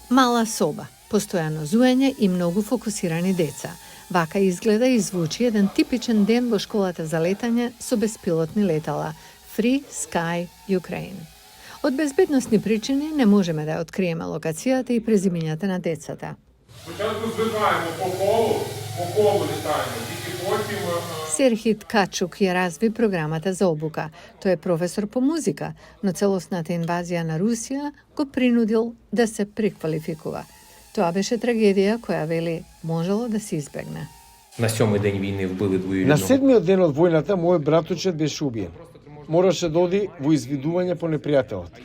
Мала соба, постојано зуење и многу фокусирани деца. Вака изгледа и звучи еден типичен ден во школата за летање со беспилотни летала Free Sky Ukraine. Од безбедносни причини не можеме да откриеме локацијата и презимињата на децата. Спочатку звикаємо по колу літаємо, тільки потім... Серхит Качук ја разви програмата за обука. Тој е професор по музика, но целосната инвазија на Русија го принудил да се преквалификува. Тоа беше трагедија која вели можело да се избегне. На 7-ми ден войни вбили двоюрідного. На 7-миот ден од војната мој братучет беше убиен. Мораше да оди во извидување по непријателот.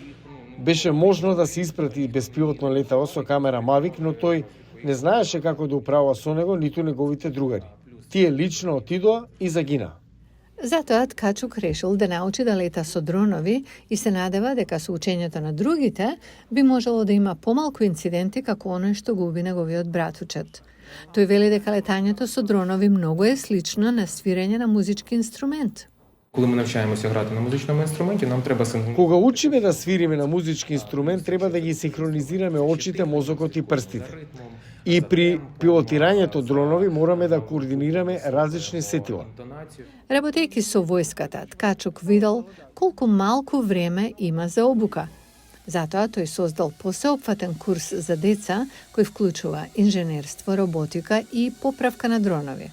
Беше можно да се испрати беспилотно летало со камера Mavic, но тој не знаеше како да управува со него, ниту неговите другари. Тие лично отидоа и загинаа. Затоа Ткачук решил да научи да лета со дронови и се надева дека со учењето на другите би можело да има помалку инциденти како оној што го уби неговиот братучет. Тој вели дека летањето со дронови многу е слично на свирење на музички инструмент. Коли ми навчаємося грати на музичному інструменті, нам треба синхронізувати. Кога учиме да свириме на музички инструмент, треба да ги синхронизираме очите, мозокот и прстите. И при пилотирањето дронови мораме да координираме различни сетила. Работејќи со војската, Ткачук видел колку малку време има за обука. Затоа тој создал посеопфатен курс за деца кој вклучува инженерство, роботика и поправка на дронови.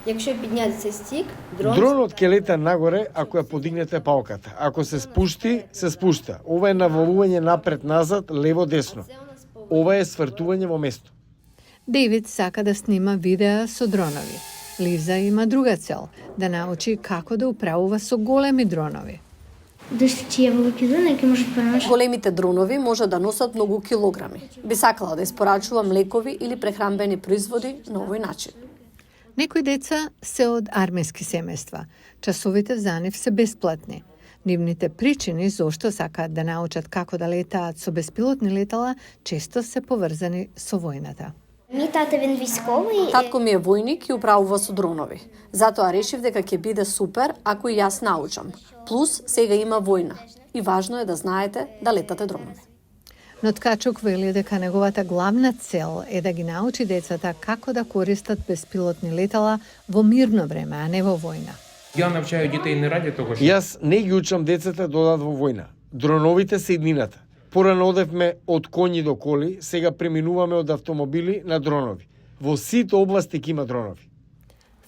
Якщо підняти цей стік, Дронот ќе лета нагоре ако ја подигнете палката. Ако се спушти, се спушта. Ова е навалување напред-назад, лево-десно. Ова е свртување во место. Дейвид сака да снима видеа со дронови. Лиза има друга цел – да научи како да управува со големи дронови. Тие велики дронови ќе можат поношат. Големите дронови може да носат многу килограми. Би сакала да испорачува млекови или прехранбени производи на овој начин. Некои деца се од армиски семејства. Часовите за нив се бесплатни. Нивните причини зошто сакаат да научат како да летаат со беспилотни летала често се поврзани со војната. Мій тато він військовий. Татко ми е војник и управува со дронови. Затоа решив дека ќе биде супер ако и јас научам. Плюс сега има војна. И важно е да знаете да летате дронови. Но Ткачук вели дека неговата главна цел е да ги научи децата како да користат беспилотни летала во мирно време, а не во војна. Я навчаю дітей не раді того, що... Јас не ги учам децата да одат во војна. Дроновите се иднината. Порано одевме од коњи до коли, сега преминуваме од автомобили на дронови. Во сите области ќе има дронови.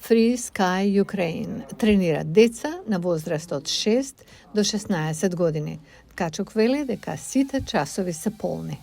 Free Sky Ukraine тренира деца на возраст од 6 до 16 години. Ткачук вели дека сите часови се полни.